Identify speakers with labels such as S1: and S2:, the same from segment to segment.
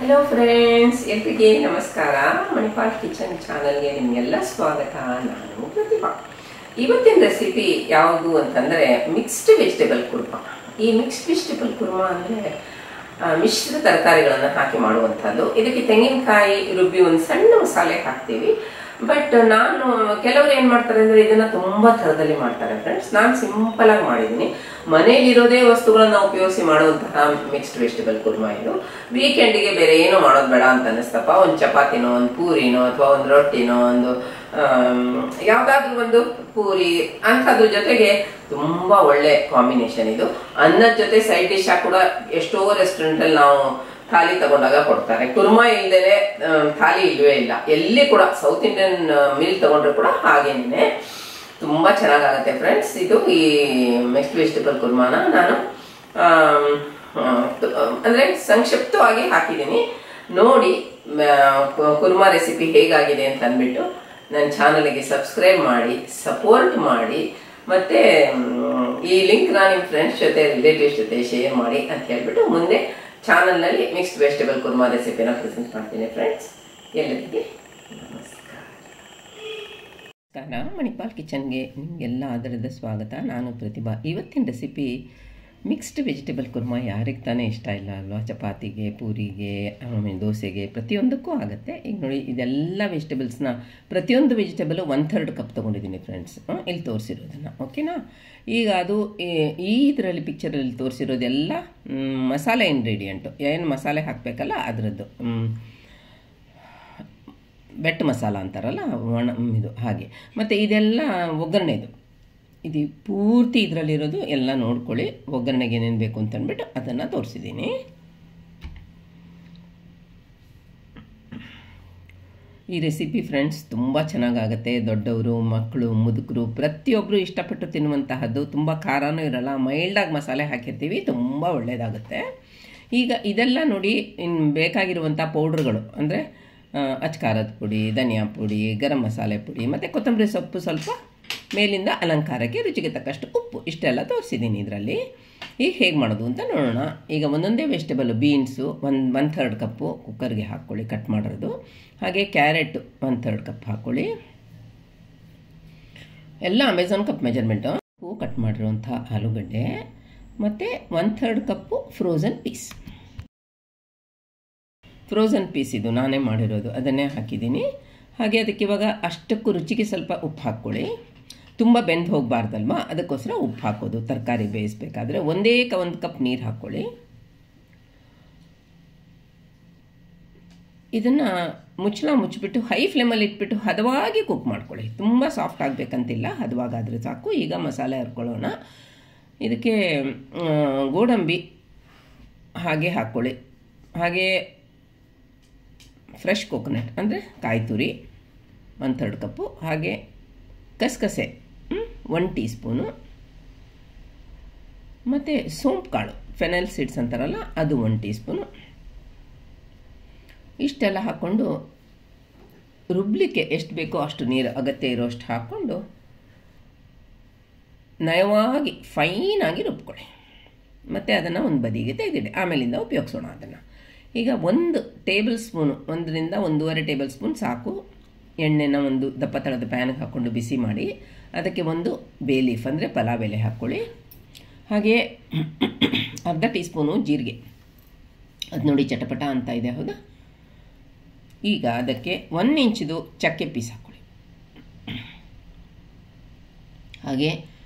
S1: Hello friends, ಎಲ್ರಿಗೂ ನಮಸ್ಕಾರ. Manipal kitchen ಚಾನಲ್ಗೆ ನಿಮಗೆಲ್ಲ ಸ್ವಾಗತ. ನಾನು ಪ್ರತಿಭಾ. ಇವತ್ತಿನ ರೆಸಿಪಿ ಯಾವುದು ಅಂತಂದರೆ ಮಿಕ್ಸ್ಡ್ ವೆಜಿಟೇಬಲ್ ಕುರ್ಮಾ. ಈ ಮಿಕ್ಸ್ಡ್ ವೆಜಿಟೇಬಲ್ ಕುರ್ಮಾ ಅಂದರೆ ಮಿಶ್ರ ತರಕಾರಿಗಳನ್ನು ಹಾಕಿ ಮಾಡುವಂಥದ್ದು. ಇದಕ್ಕೆ ತೆಂಗಿನಕಾಯಿ ರುಬ್ಬಿ ಒಂದು ಸಣ್ಣ ಮಸಾಲೆ ಹಾಕ್ತೀವಿ. ಬಟ್ ನಾನು ಕೆಲವರು ಏನು ಮಾಡ್ತಾರೆ ಅಂದರೆ ಇದನ್ನು ತುಂಬ ಥರದಲ್ಲಿ ಮಾಡ್ತಾರೆ ಫ್ರೆಂಡ್ಸ್. ನಾನು ಸಿಂಪಲ್ ಆಗಿ ಮಾಡಿದ್ದೀನಿ. ಮನೆಯಲ್ಲಿರೋದೇ ವಸ್ತುಗಳನ್ನ ಉಪಯೋಗಿಸಿ ಮಾಡುವಂತಹ ಮಿಕ್ಸ್ಡ್ ವೆಜಿಟೇಬಲ್ ಕುರ್ಮಾ ಇದು. ವೀಕೆಂಡಿಗೆ ಬೇರೆ ಏನೋ ಮಾಡೋದು ಬೇಡ ಅಂತ ಅನಿಸ್ತಪ್ಪ, ಒಂದು ಚಪಾತಿನೋ ಒಂದು ಪೂರಿನೋ ಅಥವಾ ಒಂದು ರೊಟ್ಟಿನೋ ಒಂದು ಯಾವುದಾದ್ರೂ ಒಂದು ಪೂರಿ ಅಂಥದ್ರ ಜೊತೆಗೆ ತುಂಬ ಒಳ್ಳೆ ಕಾಂಬಿನೇಷನ್ ಇದು. ಅನ್ನದ ಜೊತೆ ಸೈಡ್ ಡಿಶ್ ಕೂಡ ಎಷ್ಟೋ ರೆಸ್ಟೋರೆಂಟಲ್ಲಿ ನಾವು ಥಾಲಿ ತಗೊಂಡಾಗ ಕೊಡ್ತಾರೆ. ಕುರ್ಮಾ ಇಲ್ದೇ ಥಾಲಿ ಇಲ್ವೇ ಇಲ್ಲ. ಎಲ್ಲಿ ಕೂಡ ಸೌತ್ ಇಂಡಿಯನ್ ಮೀಲ್ ತಗೊಂಡ್ರೆ ಕೂಡ ಹಾಗೇನೆ ತುಂಬಾ ಚೆನ್ನಾಗಾಗುತ್ತೆ ಫ್ರೆಂಡ್ಸ್. ಇದು ಈ ಮಿಕ್ಸ್ಡ್ ವೆಜಿಟೇಬಲ್ ಕುರ್ಮಾನ ನಾನು ಅಂದ್ರೆ ಸಂಕ್ಷಿಪ್ತವಾಗಿ ಹಾಕಿದ್ದೀನಿ. ನೋಡಿ ಕುರ್ಮಾ ರೆಸಿಪಿ ಹೇಗಾಗಿದೆ ಅಂತ ಅಂದ್ಬಿಟ್ಟು ನನ್ನ ಚಾನಲ್ಗೆ ಸಬ್ಸ್ಕ್ರೈಬ್ ಮಾಡಿ, ಸಪೋರ್ಟ್ ಮಾಡಿ, ಮತ್ತೆ ಈ ಲಿಂಕ್ ನಿಮ್ಮ ಫ್ರೆಂಡ್ಸ್ ಜೊತೆ ರಿಲೇಟಿವ್ಸ್ ಜೊತೆ ಶೇರ್ ಮಾಡಿ ಅಂತ ಹೇಳ್ಬಿಟ್ಟು ಮುಂದೆ ಚಾನಲ್ನಲ್ಲಿ ಮಿಕ್ಸ್ಡ್ ವೆಜಿಟೇಬಲ್ ಕುರ್ಮಾ ರೆಸಿಪಿನ ಪ್ರೆಸೆಂಟ್ ಮಾಡ್ತೀನಿ ಫ್ರೆಂಡ್ಸ್. ಎಲ್ಲರಿಗೆ ನಮಸ್ಕಾರ. ಮಣಿಪಾಲ್ ಕಿಚನ್ಗೆ ನಿಮಗೆಲ್ಲ ಆಧಾರದ ಸ್ವಾಗತ. ನಾನು ಪ್ರತಿಭಾ. ಇವತ್ತಿನ ರೆಸಿಪಿ ಮಿಕ್ಸ್ಡ್ ವೆಜಿಟೇಬಲ್ ಕುರ್ಮಾ. ಯಾರಿಗೆ ತಾನೇ ಇಷ್ಟ ಇಲ್ಲ ಅಲ್ವಾ? ಚಪಾತಿಗೆ, ಪೂರಿಗೆ, ಆಮೇಲೆ ದೋಸೆಗೆ, ಪ್ರತಿಯೊಂದಕ್ಕೂ ಆಗುತ್ತೆ. ಈಗ ನೋಡಿ, ಇದೆಲ್ಲ ವೆಜಿಟೇಬಲ್ಸ್ನ ಪ್ರತಿಯೊಂದು ವೆಜಿಟೇಬಲು 1/3 ಕಪ್ ತೊಗೊಂಡಿದ್ದೀನಿ ಫ್ರೆಂಡ್ಸ್, ಇಲ್ಲಿ ತೋರಿಸಿರೋದನ್ನು. ಓಕೆನಾ? ಈಗ ಅದು ಈ ಇದರಲ್ಲಿ ಪಿಕ್ಚರಲ್ಲಿ ತೋರಿಸಿರೋದೆಲ್ಲ ಮಸಾಲೆ ಇಂಗ್ರೀಡಿಯೆಂಟು. ಏನು ಮಸಾಲೆ ಹಾಕಬೇಕಲ್ಲ ಅದರದ್ದು, ಬೆಟ್ ಮಸಾಲ ಅಂತಾರಲ್ಲ, ಇದು ಹಾಗೆ. ಮತ್ತು ಇದೆಲ್ಲ ಒಗ್ಗರಣೆದು. ಇದು ಪೂರ್ತಿ ಇದರಲ್ಲಿರೋದು ಎಲ್ಲ ನೋಡ್ಕೊಳ್ಳಿ. ಒಗ್ಗರಣೆಗೆ ಏನೇನು ಬೇಕು ಅಂತ ಅಂದ್ಬಿಟ್ಟು ಅದನ್ನು ತೋರಿಸಿದ್ದೀನಿ. ಈ ರೆಸಿಪಿ ಫ್ರೆಂಡ್ಸ್ ತುಂಬ ಚೆನ್ನಾಗಾಗುತ್ತೆ. ದೊಡ್ಡವರು, ಮಕ್ಕಳು, ಮುದುಕರು ಪ್ರತಿಯೊಬ್ಬರು ಇಷ್ಟಪಟ್ಟು ತಿನ್ನುವಂತಹದ್ದು. ತುಂಬ ಖಾರನೂ ಇರಲ್ಲ, ಮೈಲ್ಡಾಗಿ ಮಸಾಲೆ ಹಾಕಿರ್ತೀವಿ, ತುಂಬ ಒಳ್ಳೆಯದಾಗುತ್ತೆ. ಈಗ ಇದೆಲ್ಲ ನೋಡಿ, ಇನ್ನು ಬೇಕಾಗಿರುವಂಥ ಪೌಡ್ರುಗಳು ಅಂದರೆ ಅಚ್ಕಾರದ ಪುಡಿ, ಧನಿಯಾ ಪುಡಿ, ಗರಂ ಮಸಾಲೆ ಪುಡಿ, ಮತ್ತು ಕೊತ್ತಂಬರಿ ಸೊಪ್ಪು ಸ್ವಲ್ಪ ಮೇಲಿಂದ ಅಲಂಕಾರಕ್ಕೆ, ರುಚಿಗೆ ತಕ್ಕಷ್ಟು ಉಪ್ಪು, ಇಷ್ಟೆಲ್ಲ ತೋರಿಸಿದ್ದೀನಿ ಇದರಲ್ಲಿ. ಈಗ ಹೇಗೆ ಮಾಡೋದು ಅಂತ ನೋಡೋಣ. ಈಗ ಒಂದೊಂದೇ ವೆಜಿಟೇಬಲ್, ಬೀನ್ಸು 1/3 ಕಪ್ಪು ಕುಕ್ಕರ್ಗೆ ಹಾಕ್ಕೊಳ್ಳಿ, ಕಟ್ ಮಾಡಿರೋದು. ಹಾಗೆ ಕ್ಯಾರೆಟ್ 1/3 ಕಪ್ ಹಾಕ್ಕೊಳ್ಳಿ. ಎಲ್ಲ ಅಮೆಝಾನ್ ಕಪ್ ಮೆಜರ್ಮೆಂಟು. ಕಟ್ ಮಾಡಿರುವಂಥ ಆಲೂಗಡ್ಡೆ ಮತ್ತು 1/3 ಕಪ್ಪು ಫ್ರೋಝನ್ ಪೀಸ್. ಫ್ರೋಝನ್ ಪೀಸ್ ಇದು ನಾನೇ ಮಾಡಿರೋದು, ಅದನ್ನೇ ಹಾಕಿದ್ದೀನಿ. ಹಾಗೆ ಅದಕ್ಕೆ ಇವಾಗ ಅಷ್ಟಕ್ಕೂ ರುಚಿಗೆ ಸ್ವಲ್ಪ ಉಪ್ಪು ಹಾಕ್ಕೊಳ್ಳಿ. ತುಂಬ ಬೆಂದು ಹೋಗಬಾರ್ದಲ್ವ, ಅದಕ್ಕೋಸ್ಕರ ಉಪ್ಪು ಹಾಕೋದು. ತರಕಾರಿ ಬೇಯಿಸಬೇಕಾದ್ರೆ ಒಂದು ಕಪ್ ನೀರು ಹಾಕ್ಕೊಳ್ಳಿ. ಇದನ್ನು ಮುಚ್ಚಿಬಿಟ್ಟು ಹೈ ಫ್ಲೇಮಲ್ಲಿ ಇಟ್ಬಿಟ್ಟು ಹದವಾಗಿ ಕುಕ್ ಮಾಡ್ಕೊಳ್ಳಿ. ತುಂಬ ಸಾಫ್ಟ್ ಆಗಬೇಕಂತಿಲ್ಲ, ಹದವಾಗಾದರೆ ಸಾಕು. ಈಗ ಮಸಾಲೆ ಹರ್ಕೊಳ್ಳೋಣ. ಇದಕ್ಕೆ ಗೋಡಂಬಿ ಹಾಗೆ ಹಾಕ್ಕೊಳ್ಳಿ. ಹಾಗೆ ಫ್ರೆಶ್ ಕೋಕೋನಟ್ ಅಂದರೆ ಕಾಯಿ ತುರಿ 1/3 ಕಪ್ಪು. ಹಾಗೆ ಗಸಗಸೆ 1 ಟೀ ಸ್ಪೂನು. ಮತ್ತು ಸೋಂಪು ಕಾಳು, ಫೆನೈಲ್ ಸೀಡ್ಸ್ ಅಂತಾರಲ್ಲ, ಅದು 1 ಟೀ ಸ್ಪೂನು. ಇಷ್ಟೆಲ್ಲ ಹಾಕ್ಕೊಂಡು ರುಬ್ಲಿಕ್ಕೆ ಎಷ್ಟು ಬೇಕೋ ಅಷ್ಟು ನೀರು ಅಗತ್ಯ ಇರೋಷ್ಟು ಹಾಕ್ಕೊಂಡು ನಯವಾಗಿ ಫೈನಾಗಿ ರುಬ್ಕೊಳ್ಳಿ. ಮತ್ತು ಅದನ್ನು ಒಂದು ಬದಿಗೆ ತೆಗೆದಿಡಿ, ಆಮೇಲಿಂದ ಉಪಯೋಗಿಸೋಣ ಅದನ್ನು. ಈಗ 1 ಟೇಬಲ್ ಸ್ಪೂನು, 1ರಿಂದ 1.5 ಟೇಬಲ್ ಸ್ಪೂನ್ ಸಾಕು. ಎಣ್ಣೆನ ಒಂದು ದಪ್ಪ ತಳದ ಪ್ಯಾನ್ಗೆ ಹಾಕ್ಕೊಂಡು ಬಿಸಿ ಮಾಡಿ, ಅದಕ್ಕೆ 1 ಬೇ ಲೀಫ್ ಅಂದರೆ ಪಲಾವ್ ಎಲೆ ಹಾಕ್ಕೊಳ್ಳಿ. ಹಾಗೆಯೇ ಅರ್ಧ ಟೀ ಸ್ಪೂನು ಜೀರಿಗೆ. ಅದು ನೋಡಿ ಚಟಪಟ ಅಂತ ಇದೆ, ಹೌದಾ? ಈಗ ಅದಕ್ಕೆ 1 ಇಂಚಿದು ಚಕ್ಕೆ ಪೀಸ್ ಹಾಕ್ಕೊಳ್ಳಿ. ಹಾಗೆ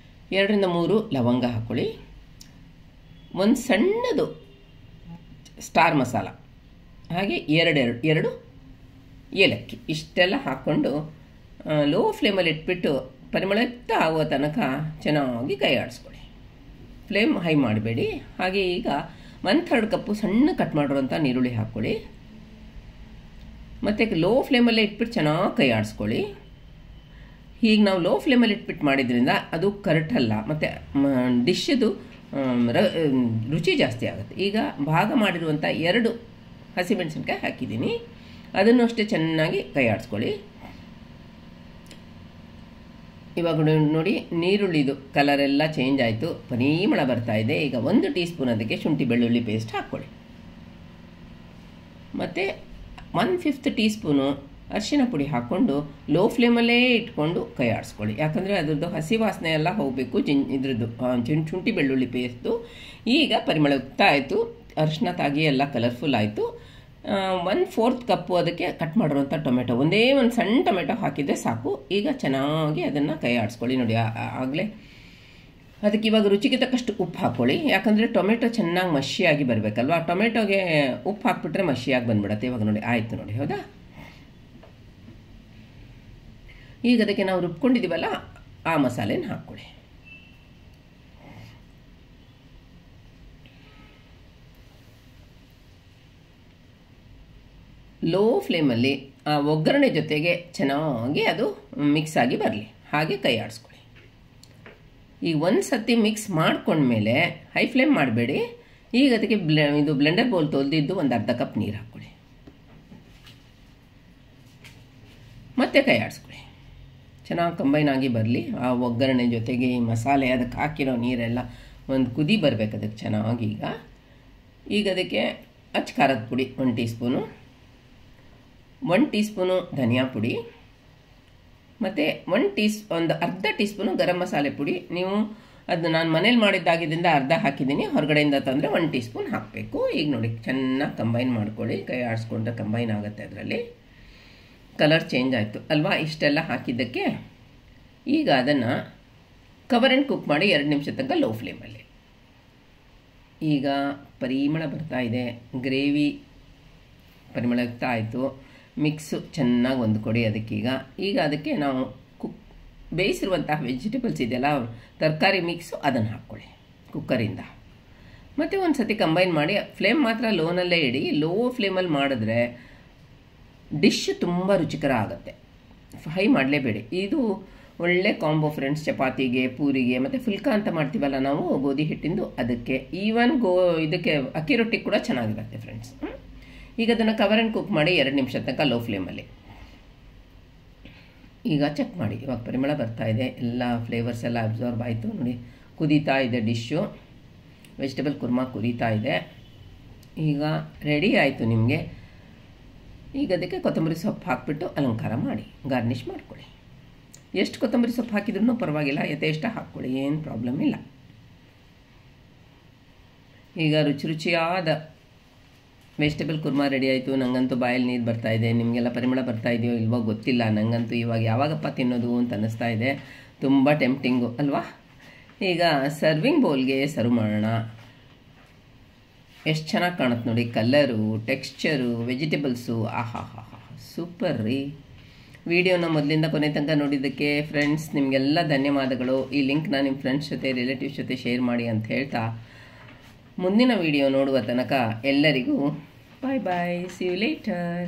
S1: 2ರಿಂದ 3 ಲವಂಗ ಹಾಕ್ಕೊಳ್ಳಿ. 1 ಸಣ್ಣದು ಸ್ಟಾರ್ ಮಸಾಲ, ಹಾಗೆ 2 ಏಲಕ್ಕಿ. ಇಷ್ಟೆಲ್ಲ ಹಾಕ್ಕೊಂಡು ಲೋ ಫ್ಲೇಮಲ್ಲಿ ಇಟ್ಬಿಟ್ಟು ಪರಿಮಳಯುಕ್ತ ಆಗುವ ತನಕ ಚೆನ್ನಾಗಿ ಕೈ ಆಡಿಸ್ಕೊಳ್ಳಿ. ಫ್ಲೇಮ್ ಹೈ ಮಾಡಬೇಡಿ. ಹಾಗೆ ಈಗ 1/3 ಕಪ್ಪು ಸಣ್ಣ ಕಟ್ ಮಾಡಿರೋಂಥ ನೀರುಳ್ಳಿ ಹಾಕ್ಕೊಳ್ಳಿ. ಮತ್ತು ಲೋ ಫ್ಲೇಮಲ್ಲೇ ಇಟ್ಬಿಟ್ಟು ಚೆನ್ನಾಗಿ ಕೈ ಆಡಿಸ್ಕೊಳ್ಳಿ. ಹೀಗೆ ನಾವು ಲೋ ಫ್ಲೇಮಲ್ಲಿ ಇಟ್ಬಿಟ್ಟು ಮಾಡಿದ್ರಿಂದ ಅದು ಕರೆಕ್ಟಲ್ಲ, ಮತ್ತು ಡಿಶ್ದು ರುಚಿ ಜಾಸ್ತಿ ಆಗುತ್ತೆ. ಈಗ ಭಾಗ ಮಾಡಿರುವಂಥ 2 ಹಸಿಮೆಣಸಿನ್ಕಾಯಿ ಹಾಕಿದ್ದೀನಿ. ಅದನ್ನು ಅಷ್ಟೇ ಚೆನ್ನಾಗಿ ಕೈ ಆಡಿಸ್ಕೊಳ್ಳಿ. ಇವಾಗ ನೋಡಿ, ನೀರುಳ್ಳಿದು ಕಲರೆಲ್ಲ ಚೇಂಜ್ ಆಯಿತು, ಪರಿಮಳ ಬರ್ತಾ ಇದೆ. ಈಗ 1 ಟೀ ಸ್ಪೂನ್ ಅದಕ್ಕೆ ಶುಂಠಿ ಬೆಳ್ಳುಳ್ಳಿ ಪೇಸ್ಟ್ ಹಾಕ್ಕೊಳ್ಳಿ. ಮತ್ತು 1/5 ಟೀ ಸ್ಪೂನು ಅರಿಶಿನ ಪುಡಿ ಹಾಕ್ಕೊಂಡು ಲೋ ಫ್ಲೇಮಲ್ಲೇ ಇಟ್ಕೊಂಡು ಕೈ ಆಡಿಸ್ಕೊಳ್ಳಿ. ಯಾಕಂದರೆ ಅದ್ರದ್ದು ಹಸಿ ವಾಸನೆ ಎಲ್ಲ ಹೋಗಬೇಕು. ಇದ್ರದ್ದು ಶುಂಠಿ ಬೆಳ್ಳುಳ್ಳಿ ಪೇಸ್ಟು ಈಗ ಪರಿಮಳಯುಕ್ತ ಆಯಿತು. ಅರಿಶಿನ ತಾಗಿ ಎಲ್ಲ ಕಲರ್ಫುಲ್ ಆಯಿತು. 1/4 ಕಪ್ಪು ಅದಕ್ಕೆ ಕಟ್ ಮಾಡಿರುವಂಥ ಟೊಮೆಟೊ, ಒಂದೇ ಒಂದು ಸಣ್ಣ ಟೊಮೆಟೊ ಹಾಕಿದರೆ ಸಾಕು. ಈಗ ಚೆನ್ನಾಗಿ ಅದನ್ನು ಕೈ ಆಡಿಸ್ಕೊಳ್ಳಿ. ನೋಡಿ ಆಗಲೇ ಅದಕ್ಕೆ ಇವಾಗ ರುಚಿಗೆ ತಕ್ಕಷ್ಟು ಉಪ್ಪು ಹಾಕ್ಕೊಳ್ಳಿ. ಯಾಕಂದರೆ ಟೊಮೆಟೊ ಚೆನ್ನಾಗಿ ಮಶಿಯಾಗಿ ಬರಬೇಕಲ್ವ. ಟೊಮೆಟೊಗೆ ಉಪ್ಪು ಹಾಕ್ಬಿಟ್ರೆ ಮಶಿಯಾಗಿ ಬಂದ್ಬಿಡತ್ತೆ. ಇವಾಗ ನೋಡಿ ಆಯಿತು ನೋಡಿ, ಹೌದಾ. ಈಗ ಅದಕ್ಕೆ ನಾವು ರುಬ್ಕೊಂಡಿದ್ದೀವಲ್ಲ ಆ ಮಸಾಲೆನ ಹಾಕ್ಕೊಳ್ಳಿ. ಲೋ ಫ್ಲೇಮಲ್ಲಿ ಆ ಒಗ್ಗರಣೆ ಜೊತೆಗೆ ಚೆನ್ನಾಗಿ ಅದು ಮಿಕ್ಸ್ ಆಗಿ ಬರಲಿ, ಹಾಗೆ ಕೈ ಆಡಿಸ್ಕೊಳ್ಳಿ. ಈಗ ಒಂದು ಸತಿ ಮಿಕ್ಸ್ ಮಾಡ್ಕೊಂಡ್ಮೇಲೆ ಹೈ ಫ್ಲೇಮ್ ಮಾಡಬೇಡಿ. ಈಗ ಅದಕ್ಕೆ ಇದು ಬ್ಲೆಂಡರ್ ಬೌಲ್ ತೊಳೆದಿದ್ದು ಒಂದು ಅರ್ಧ ಕಪ್ ನೀರು ಹಾಕ್ಕೊಳ್ಳಿ, ಮತ್ತೆ ಕೈ ಆಡಿಸ್ಕೊಳ್ಳಿ. ಚೆನ್ನಾಗಿ ಕಂಬೈನ್ ಆಗಿ ಬರಲಿ. ಆ ಒಗ್ಗರಣೆ ಜೊತೆಗೆ ಈ ಮಸಾಲೆ ಅದಕ್ಕೆ ಹಾಕಿರೋ ನೀರೆಲ್ಲ ಒಂದು ಕುದಿ ಬರಬೇಕು ಅದಕ್ಕೆ ಚೆನ್ನಾಗಿ. ಈಗ ಅದಕ್ಕೆ ಅಚ್ಚ ಖಾರದ ಪುಡಿ 1 ಟೀ ಸ್ಪೂನು, 1 ಟೀ ಸ್ಪೂನು ಧನಿಯಾ ಪುಡಿ, ಮತ್ತು ಒಂದು ಅರ್ಧ ಟೀ ಸ್ಪೂನು ಗರಂ ಮಸಾಲೆ ಪುಡಿ. ನೀವು ಅದು ನಾನು ಮನೇಲಿ ಮಾಡಿದ್ದಾಗಿದ್ದರಿಂದ ಅರ್ಧ ಹಾಕಿದ್ದೀನಿ, ಹೊರಗಡೆಯಿಂದ ತಂದರೆ 1 ಟೀ ಸ್ಪೂನ್ ಹಾಕಬೇಕು. ಈಗ ನೋಡಿ ಚೆನ್ನಾಗಿ ಕಂಬೈನ್ ಮಾಡ್ಕೊಳ್ಳಿ. ಕೈ ಆಡಿಸ್ಕೊಂಡ್ರೆ ಕಂಬೈನ್ ಆಗುತ್ತೆ. ಅದರಲ್ಲಿ ಕಲರ್ ಚೇಂಜ್ ಆಯಿತು ಅಲ್ವಾ. ಇಷ್ಟೆಲ್ಲ ಹಾಕಿದ್ದಕ್ಕೆ ಈಗ ಅದನ್ನು ಕವರ್ ಆ್ಯಂಡ್ ಕುಕ್ ಮಾಡಿ 2 ನಿಮಿಷ ತನಕ ಲೋ ಫ್ಲೇಮಲ್ಲಿ. ಈಗ ಪರಿಮಳ ಬರ್ತಾ ಇದೆ, ಗ್ರೇವಿ ಪರಿಮಳಯುಕ್ತ ಆಯಿತು. ಮಿಕ್ಸು ಚೆನ್ನಾಗಿ ಹೊಂದ್ಕೊಡಿ ಅದಕ್ಕೀಗ. ಈಗ ಅದಕ್ಕೆ ನಾವು ಬೇಯಿಸಿರುವಂತಹ ವೆಜಿಟೇಬಲ್ಸ್ ಇದೆಯಲ್ಲ, ತರಕಾರಿ ಮಿಕ್ಸು, ಅದನ್ನು ಹಾಕ್ಕೊಳ್ಳಿ ಕುಕ್ಕರಿಂದ. ಮತ್ತು ಒಂದು ಸತಿ ಕಂಬೈನ್ ಮಾಡಿ ಫ್ಲೇಮ್ ಮಾತ್ರ ಲೋನಲ್ಲೇ ಇಡಿ. ಲೋ ಫ್ಲೇಮಲ್ಲಿ ಮಾಡಿದ್ರೆ ಡಿಶ್ ತುಂಬ ರುಚಿಕರ ಆಗುತ್ತೆ. ಹೈ ಮಾಡಲೇಬೇಡಿ. ಇದು ಒಳ್ಳೆ ಕಾಂಬೋ ಫ್ರೆಂಡ್ಸ್. ಚಪಾತಿಗೆ, ಪೂರಿಗೆ, ಮತ್ತು ಫುಲ್ಕಾ ಅಂತ ಮಾಡ್ತೀವಲ್ಲ ನಾವು ಗೋಧಿ ಹಿಟ್ಟಿಂದು, ಅದಕ್ಕೆ ಈವನ್ ಇದಕ್ಕೆ ಅಕ್ಕಿ ರೊಟ್ಟಿ ಕೂಡ ಚೆನ್ನಾಗಿರುತ್ತೆ ಫ್ರೆಂಡ್ಸ್. ಈಗ ಅದನ್ನು ಕವರ್ ಆ್ಯಂಡ್ ಕುಕ್ ಮಾಡಿ 2 ನಿಮಿಷ ತನಕ ಲೋ ಫ್ಲೇಮಲ್ಲಿ. ಈಗ ಚೆಕ್ ಮಾಡಿ. ಇವಾಗ ಪರಿಮಳ ಬರ್ತಾ ಇದೆ, ಎಲ್ಲ ಫ್ಲೇವರ್ಸ್ ಎಲ್ಲ ಅಬ್ಸಾರ್ಬ್ ಆಯಿತು ನೋಡಿ. ಕುದೀತಾ ಇದೆ ಡಿಶ್ಶು, ವೆಜಿಟೇಬಲ್ ಕುರ್ಮಾ ಕುದೀತಾ ಇದೆ. ಈಗ ರೆಡಿ ಆಯಿತು ನಿಮಗೆ. ಈಗ ಅದಕ್ಕೆ ಕೊತ್ತಂಬರಿ ಸೊಪ್ಪು ಹಾಕಿಬಿಟ್ಟು ಅಲಂಕಾರ ಮಾಡಿ ಗಾರ್ನಿಷ್ ಮಾಡ್ಕೊಳ್ಳಿ. ಎಷ್ಟು ಕೊತ್ತಂಬರಿ ಸೊಪ್ಪು ಹಾಕಿದ್ರೂ ಪರವಾಗಿಲ್ಲ, ಯಥೇಷ್ಟ ಹಾಕ್ಕೊಳ್ಳಿ, ಏನು ಪ್ರಾಬ್ಲಮ್ ಇಲ್ಲ. ಈಗ ರುಚಿಯಾದ ವೆಜಿಟೇಬಲ್ ಕುರ್ಮಾ ರೆಡಿ ಆಯಿತು. ನನಗಂತೂ ಬಾಯಲ್ಲಿ ನೀರು ಬರ್ತಾ ಇದೆ. ನಿಮಗೆಲ್ಲ ಪರಿಮಳ ಬರ್ತಾ ಇದೆಯೋ ಇಲ್ವೋ ಗೊತ್ತಿಲ್ಲ. ನನಗಂತೂ ಇವಾಗ ಯಾವಾಗಪ್ಪ ತಿನ್ನೋದು ಅಂತ ಅನ್ನಿಸ್ತಾ ಇದೆ. ತುಂಬ ಟೆಂಪ್ಟಿಂಗು ಅಲ್ವಾ. ಈಗ ಸರ್ವಿಂಗ್ ಬೌಲ್ಗೆ ಸರ್ವ್ ಮಾಡೋಣ. ಎಷ್ಟು ಚೆನ್ನಾಗಿ ಕಾಣುತ್ತೆ ನೋಡಿ, ಕಲರು, ಟೆಕ್ಸ್ಚರು, ವೆಜಿಟೇಬಲ್ಸು. ಆಹಾ ಹಾ ಹಾ, ಸೂಪರ್ ರೀ. ವಿಡಿಯೋನ ಮೊದಲಿಂದ ಕೊನೆ ತನಕ ನೋಡಿದ್ದಕ್ಕೆ ಫ್ರೆಂಡ್ಸ್ ನಿಮಗೆಲ್ಲ ಧನ್ಯವಾದಗಳು. ಈ ಲಿಂಕ್ನ ನಿಮ್ಮ ಫ್ರೆಂಡ್ಸ್ ಜೊತೆ, ರಿಲೇಟಿವ್ಸ್ ಜೊತೆ ಶೇರ್ ಮಾಡಿ ಅಂತ ಹೇಳ್ತಾ, ಮುಂದಿನ ವಿಡಿಯೋ ನೋಡುವ ತನಕ ಎಲ್ಲರಿಗೂ bye bye. See you litre.